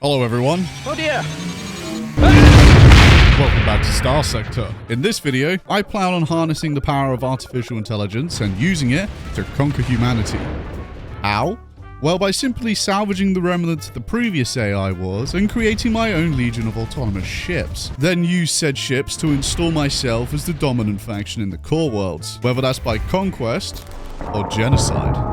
Hello everyone. Oh dear. Welcome back to Starsector. In this video, I plan on harnessing the power of artificial intelligence and using it to conquer humanity. How? Well, by simply salvaging the remnants of the previous AI wars and creating my own legion of autonomous ships. Then use said ships to install myself as the dominant faction in the core worlds, whether that's by conquest or genocide.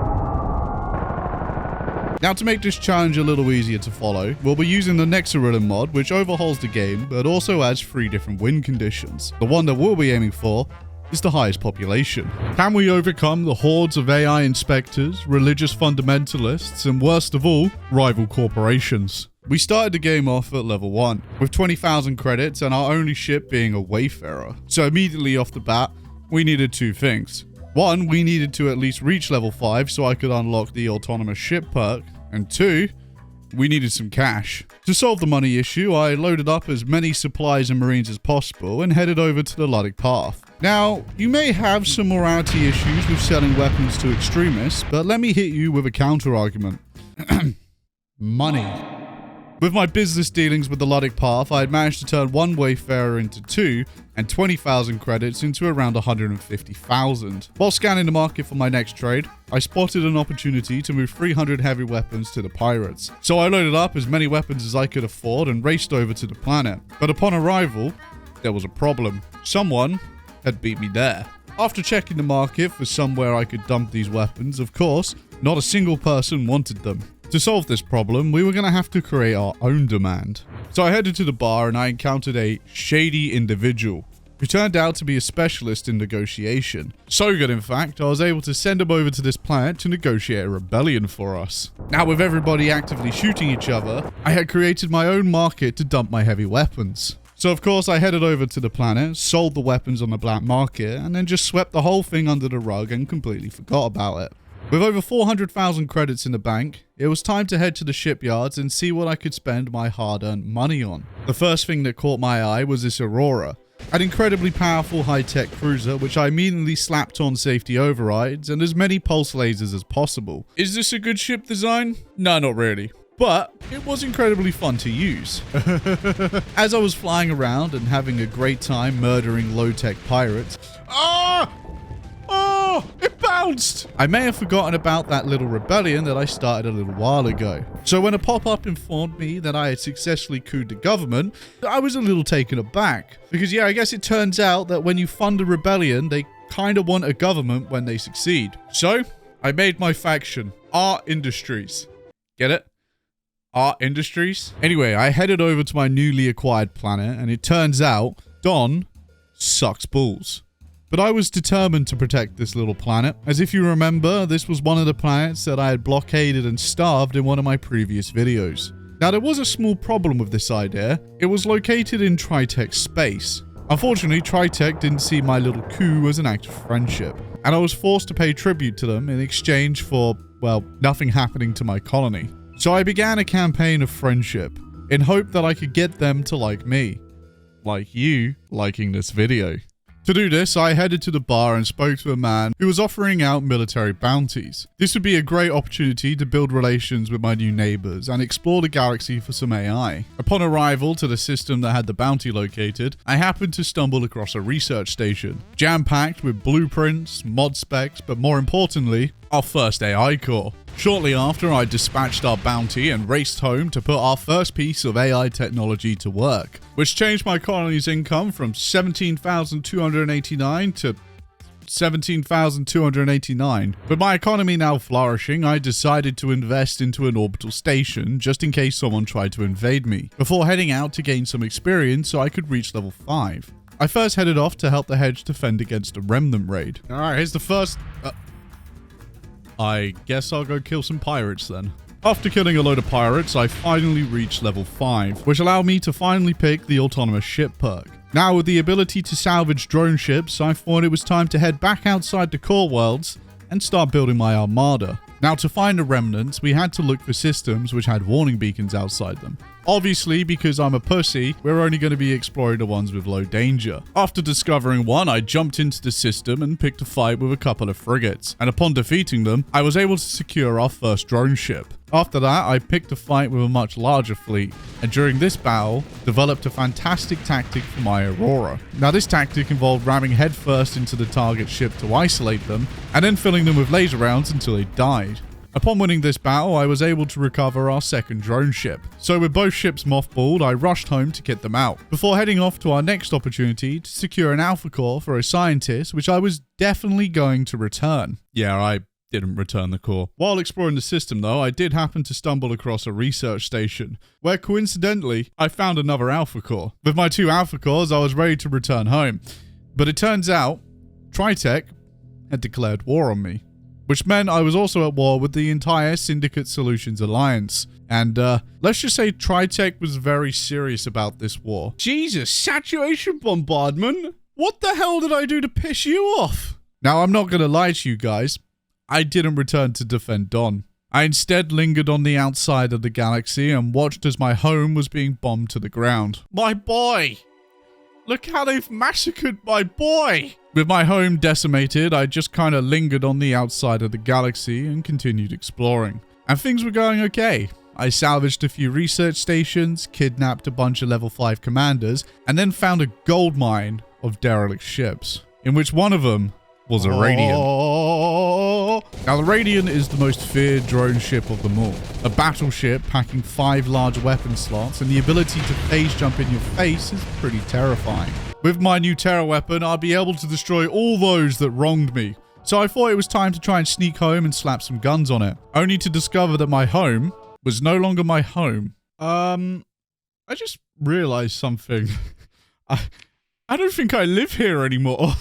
Now, to make this challenge a little easier to follow, we'll be using the Nexarillion mod, which overhauls the game, but also adds 3 different win conditions. The one that we'll be aiming for is the highest population. Can we overcome the hordes of AI inspectors, religious fundamentalists, and worst of all, rival corporations? We started the game off at level 1, with 20,000 credits and our only ship being a Wayfarer. So immediately off the bat, we needed 2 things. 1, we needed to at least reach level 5 so I could unlock the autonomous ship perk. And 2, we needed some cash. To solve the money issue, I loaded up as many supplies and marines as possible and headed over to the Luddic Path. Now, you may have some morality issues with selling weapons to extremists, but let me hit you with a counter-argument. Money. With my business dealings with the Luddic Path, I had managed to turn 1 Wayfarer into 2 and 20,000 credits into around 150,000. While scanning the market for my next trade, I spotted an opportunity to move 300 heavy weapons to the pirates. So I loaded up as many weapons as I could afford and raced over to the planet. But upon arrival, there was a problem. Someone had beat me there. After checking the market for somewhere I could dump these weapons, of course, not a single person wanted them. To solve this problem, we were going to have to create our own demand. So I headed to the bar and I encountered a shady individual who turned out to be a specialist in negotiation. So good, in fact, I was able to send him over to this planet to negotiate a rebellion for us. Now, with everybody actively shooting each other, I had created my own market to dump my heavy weapons. So of course I headed over to the planet, sold the weapons on the black market, and then just swept the whole thing under the rug and completely forgot about it. With over 400,000 credits in the bank, it was time to head to the shipyards and see what I could spend my hard-earned money on. The first thing that caught my eye was this Rarr, an incredibly powerful high-tech cruiser which I immediately slapped on safety overrides and as many pulse lasers as possible. Is this a good ship design? No, not really. But it was incredibly fun to use. As I was flying around and having a great time murdering low-tech pirates... Oh, it bounced! I may have forgotten about that little rebellion that I started a little while ago. So when a pop-up informed me that I had successfully couped the government, I was a little taken aback. Because yeah, I guess it turns out that when you fund a rebellion, they kind of want a government when they succeed. So I made my faction, Rarr Industries. Get it? Rarr Industries? Anyway, I headed over to my newly acquired planet, and it turns out Don sucks balls. But I was determined to protect this little planet, as if you remember, this was one of the planets that I had blockaded and starved in one of my previous videos. Now, there was a small problem with this idea. It was located in Tri-Tach space. Unfortunately, Tri-Tach didn't see my little coup as an act of friendship, and I was forced to pay tribute to them in exchange for, well, nothing happening to my colony. So I began a campaign of friendship, in hope that I could get them to like me. Like you liking this video. To do this, I headed to the bar and spoke to a man who was offering out military bounties. This would be a great opportunity to build relations with my new neighbors and explore the galaxy for some AI. Upon arrival to the system that had the bounty located, I happened to stumble across a research station, jam-packed with blueprints, mod specs, but more importantly, our first AI core. Shortly after, I dispatched our bounty and raced home to put our first piece of AI technology to work, which changed my colony's income from 17,289 to 17,289. With my economy now flourishing, I decided to invest into an orbital station just in case someone tried to invade me, before heading out to gain some experience so I could reach level 5. I first headed off to help the hedge defend against a remnant raid. Alright, here's the first... I guess I'll go kill some pirates then. After killing a load of pirates, I finally reached level 5, which allowed me to finally pick the autonomous ship perk. Now with the ability to salvage drone ships, I thought it was time to head back outside the core worlds and start building my armada. Now to find the remnants, we had to look for systems which had warning beacons outside them. Obviously, because I'm a pussy, we're only going to be exploring the ones with low danger. After discovering one, I jumped into the system and picked a fight with a couple of frigates. And upon defeating them, I was able to secure our first drone ship. After that, I picked a fight with a much larger fleet, and during this battle, developed a fantastic tactic for my Aurora. Now this tactic involved ramming headfirst into the target ship to isolate them, and then filling them with laser rounds until they died. Upon winning this battle, I was able to recover our second drone ship. So with both ships mothballed, I rushed home to get them out, before heading off to our next opportunity to secure an alpha core for a scientist, which I was definitely going to return. Yeah, I didn't return the core. While exploring the system though, I did happen to stumble across a research station, where coincidentally, I found another alpha core. With my 2 alpha cores, I was ready to return home. But it turns out, Tri-Tach had declared war on me, which meant I was also at war with the entire Syndicate Solutions Alliance. And let's just say Tri-Tach was very serious about this war. Jesus, saturation bombardment? What the hell did I do to piss you off? Now, I'm not going to lie to you guys. I didn't return to defend Dawn. I instead lingered on the outside of the galaxy and watched as my home was being bombed to the ground. My boy! Look how they've massacred my boy! With my home decimated, I just kind of lingered on the outside of the galaxy and continued exploring. And things were going okay. I salvaged a few research stations, kidnapped a bunch of level 5 commanders, and then found a gold mine of derelict ships, in which one of them was a Radiant. Now the Radiant is the most feared drone ship of them all. A battleship packing 5 large weapon slots, and the ability to phase jump in your face is pretty terrifying. With my new terror weapon, I'll be able to destroy all those that wronged me. So I thought it was time to try and sneak home and slap some guns on it, only to discover that my home was no longer my home. I just realized something. I don't think I live here anymore.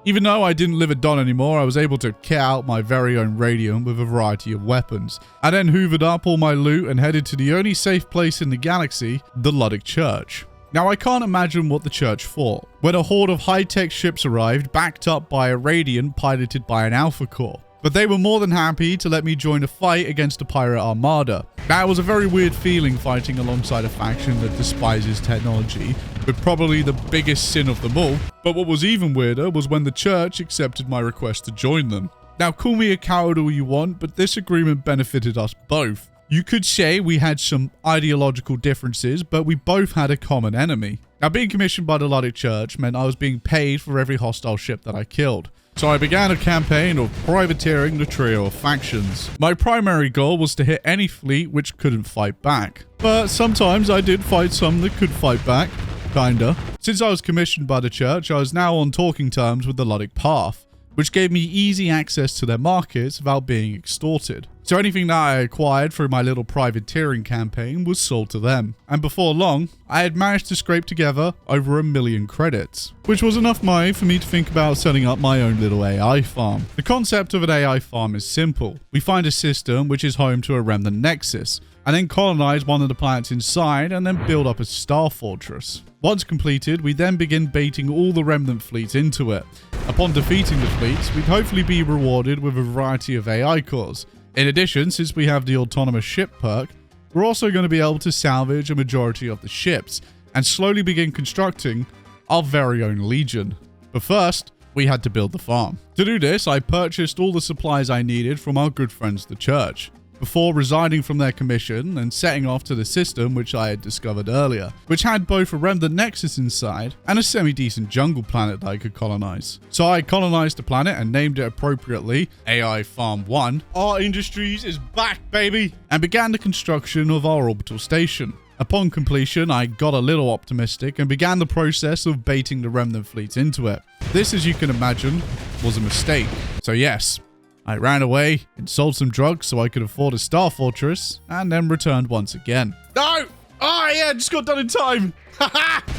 Even though I didn't live at Dawn anymore, I was able to kit out my very own Radiant with a variety of weapons. I then hoovered up all my loot and headed to the only safe place in the galaxy, the Luddic Church. Now I can't imagine what the church thought when a horde of high-tech ships arrived, backed up by a Radiant piloted by an Alpha Core. But they were more than happy to let me join a fight against a pirate armada. That was a very weird feeling, fighting alongside a faction that despises technology, with probably the biggest sin of them all. But what was even weirder was when the church accepted my request to join them. Now call me a coward all you want, but this agreement benefited us both. You could say we had some ideological differences, but we both had a common enemy. Now being commissioned by the Luddic Church meant I was being paid for every hostile ship that I killed. So I began a campaign of privateering the trio of factions. My primary goal was to hit any fleet which couldn't fight back. But sometimes I did fight some that could fight back. Kinda. Since I was commissioned by the church, I was now on talking terms with the Luddic Path, which gave me easy access to their markets without being extorted. So anything that I acquired through my little privateering campaign was sold to them. And before long, I had managed to scrape together over 1 million credits, which was enough money for me to think about setting up my own little AI farm. The concept of an AI farm is simple. We find a system which is home to a remnant nexus, and then colonize one of the planets inside and then build up a star fortress. Once completed, we then begin baiting all the remnant fleets into it. Upon defeating the fleets, we'd hopefully be rewarded with a variety of AI cores. In addition, since we have the autonomous ship perk, we're also going to be able to salvage a majority of the ships and slowly begin constructing our very own legion. But first, we had to build the farm. To do this, I purchased all the supplies I needed from our good friends the church, before resigning from their commission and setting off to the system which I had discovered earlier, which had both a remnant nexus inside and a semi-decent jungle planet that I could colonize. So I colonized the planet and named it appropriately AI Farm 1. Our Industries is back, baby! And began the construction of our orbital station. Upon completion, I got a little optimistic and began the process of baiting the remnant fleets into it. This, as you can imagine, was a mistake. So yes, I ran away and sold some drugs so I could afford a star fortress, and then returned once again. No! Oh yeah, just got done in time!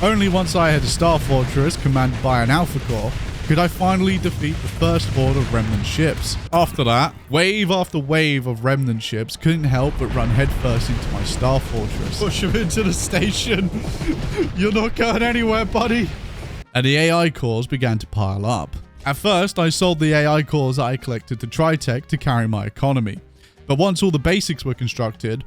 Only once I had a star fortress commanded by an Alpha Core could I finally defeat the first horde of remnant ships. After that, wave after wave of remnant ships couldn't help but run headfirst into my star fortress. Push them into the station. You're not going anywhere, buddy. And the AI cores began to pile up. At first, I sold the AI cores that I collected to Tri-Tach to carry my economy. But once all the basics were constructed,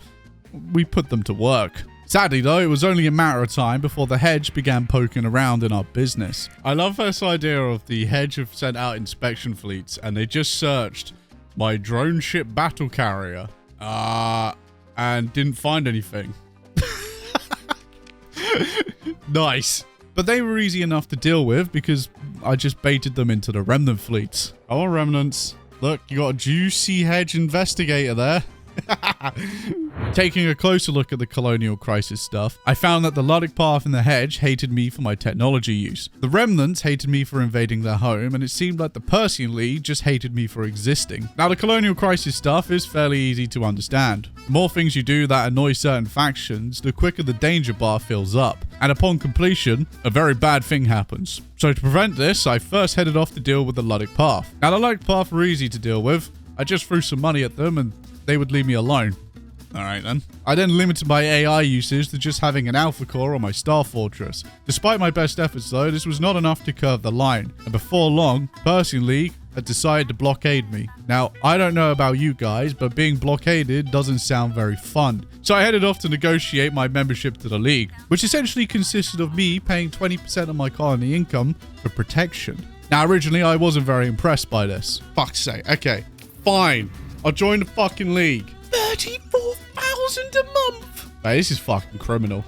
we put them to work. Sadly though, it was only a matter of time before the hedge began poking around in our business. I love this idea of the hedge have sent out inspection fleets and they just searched my drone ship battle carrier And didn't find anything. Nice. But they were easy enough to deal with because I just baited them into the remnant fleets. Oh, remnants. Look, you got a juicy hedge investigator there. Taking a closer look at the colonial crisis stuff, I found that the Luddic Path and the Hedge hated me for my technology use. The Remnants hated me for invading their home, and it seemed like the Persian League just hated me for existing. Now, the colonial crisis stuff is fairly easy to understand. The more things you do that annoy certain factions, the quicker the danger bar fills up. And upon completion, a very bad thing happens. So to prevent this, I first headed off to deal with the Luddic Path. Now, the Luddic Path were easy to deal with. I just threw some money at them and they would leave me alone. Alright then. I then limited my AI usage to just having an alpha core on my Star Fortress. Despite my best efforts though, this was not enough to curve the line. And before long, Persian League had decided to blockade me. Now, I don't know about you guys, but being blockaded doesn't sound very fun. So I headed off to negotiate my membership to the League, which essentially consisted of me paying 20% of my colony income for protection. Now, originally, I wasn't very impressed by this. Fuck's sake. Okay, fine. I'll join the fucking League. 34,000 a month. Hey, this is fucking criminal.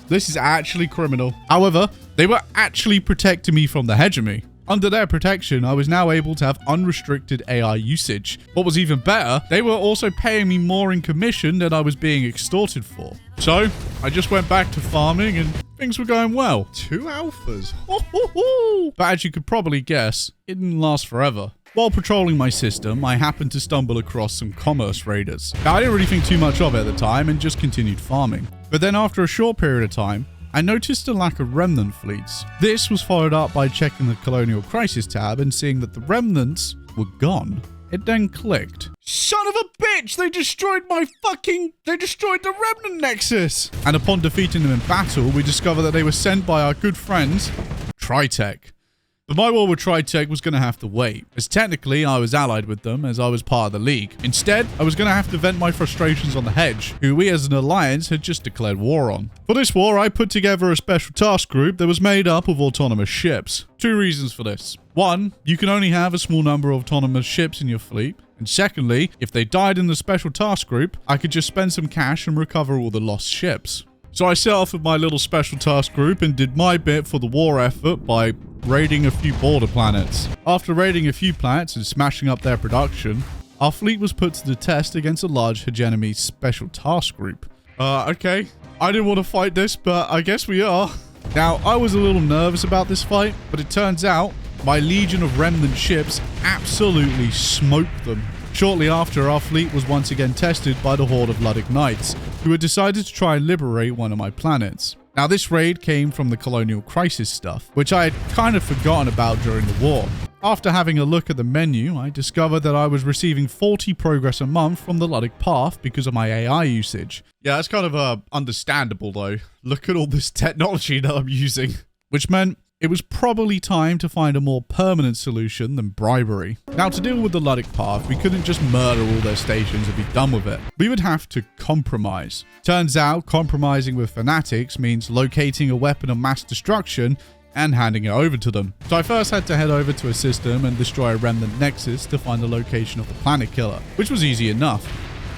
This is actually criminal. However, they were actually protecting me from the hegemony. Under their protection, I was now able to have unrestricted AI usage. What was even better, they were also paying me more in commission than I was being extorted for. So, I just went back to farming and things were going well. 2 alphas. But as you could probably guess, it didn't last forever. While patrolling my system, I happened to stumble across some commerce raiders. Now, I didn't really think too much of it at the time and just continued farming. But then after a short period of time, I noticed a lack of remnant fleets. This was followed up by checking the Colonial Crisis tab and seeing that the remnants were gone. It then clicked. Son of a bitch! They destroyed the remnant nexus! And upon defeating them in battle, we discovered that they were sent by our good friends, Tri-Tachyon. But my war with Tri-Tachyon was going to have to wait, as technically I was allied with them as I was part of the League. Instead, I was going to have to vent my frustrations on the Hedge, who we as an alliance had just declared war on. For this war, I put together a special task group that was made up of autonomous ships. 2 reasons for this. 1, you can only have a small number of autonomous ships in your fleet. And secondly, if they died in the special task group, I could just spend some cash and recover all the lost ships. So I set off with my little special task group and did my bit for the war effort by raiding a few border planets. After raiding a few planets and smashing up their production, our fleet was put to the test against a large hegemony special task group. Okay. I didn't want to fight this, but I guess we are. Now, I was a little nervous about this fight, but it turns out my legion of remnant ships absolutely smoked them. Shortly after, our fleet was once again tested by the horde of Luddic Knights, who had decided to try and liberate one of my planets. Now, this raid came from the colonial crisis stuff, which I had kind of forgotten about during the war. After having a look at the menu, I discovered that I was receiving 40 progress a month from the Luddic Path because of my AI usage. Yeah, that's kind of understandable though. Look at all this technology that I'm using. Which meant it was probably time to find a more permanent solution than bribery. Now, to deal with the Luddic Path, we couldn't just murder all their stations and be done with it. We would have to compromise. Turns out, compromising with fanatics means locating a weapon of mass destruction and handing it over to them. So I first had to head over to a system and destroy a remnant nexus to find the location of the planet killer, which was easy enough.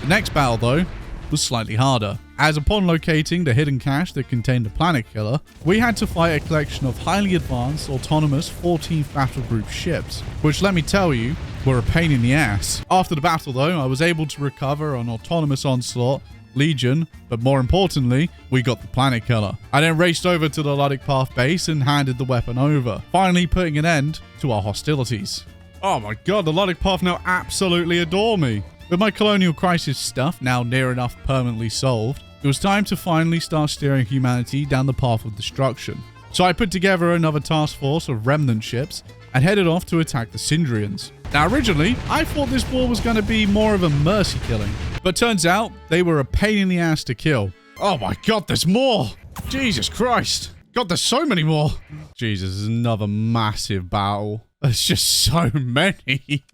The next battle, though, was slightly harder, as upon locating the hidden cache that contained the planet killer, we had to fight a collection of highly advanced, autonomous 14th battle group ships, which let me tell you, were a pain in the ass. After the battle though, I was able to recover an autonomous onslaught, Legion, but more importantly, we got the planet killer. I then raced over to the Luddic Path base and handed the weapon over, finally putting an end to our hostilities. Oh my god, the Luddic Path now absolutely adore me. With my colonial crisis stuff now near enough permanently solved, it was time to finally start steering humanity down the path of destruction. So I put together another task force of remnant ships and headed off to attack the Syndrians. Now originally, I thought this war was going to be more of a mercy killing, but turns out they were a pain in the ass to kill. Oh my god, there's more! Jesus Christ! God, there's so many more! Jesus, this is another massive battle. There's just so many.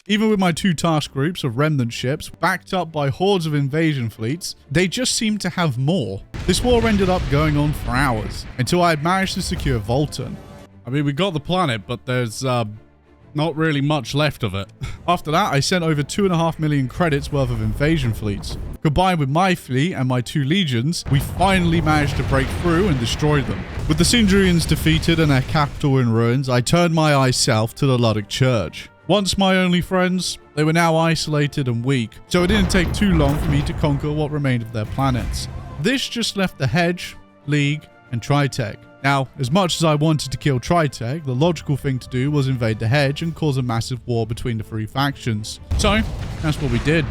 Even with my 2 task groups of remnant ships, backed up by hordes of invasion fleets, they just seemed to have more. This war ended up going on for hours, until I had managed to secure Volton. I mean, we got the planet, but there's Not really much left of it. After that, I sent over 2.5 million credits worth of invasion fleets. Combined with my fleet and my 2 legions, we finally managed to break through and destroy them. With the Sindrians defeated and their capital in ruins, I turned my eyes south to the Luddic Church. Once my only friends, they were now isolated and weak, so it didn't take too long for me to conquer what remained of their planets. This just left the Hedge, League, and Tri-Tach. Now, as much as I wanted to kill Tri-Tach, the logical thing to do was invade the Hedge and cause a massive war between the 3 factions. So, that's what we did.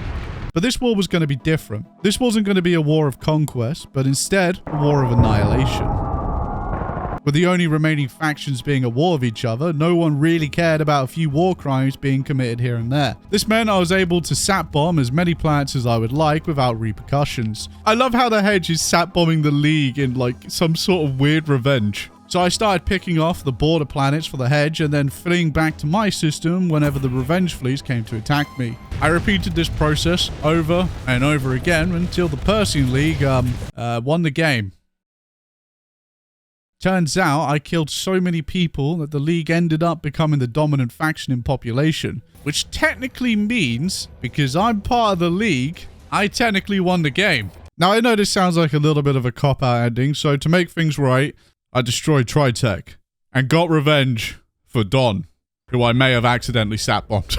But this war was going to be different. This wasn't going to be a war of conquest, but instead, a war of annihilation. With the only remaining factions being at war with each other, no one really cared about a few war crimes being committed here and there. This meant I was able to sat bomb as many planets as I would like without repercussions. I love how the Hedge is sat bombing the League in like some sort of weird revenge. So I started picking off the border planets for the Hedge and then fleeing back to my system whenever the revenge fleets came to attack me. I repeated this process over and over again until the Persian League won the game. Turns out I killed so many people that the League ended up becoming the dominant faction in population, which technically means, because I'm part of the League, I technically won the game. Now I know this sounds like a little bit of a cop-out ending, so to make things right, I destroyed Tri-Tach and got revenge for Don, who I may have accidentally sat bombed.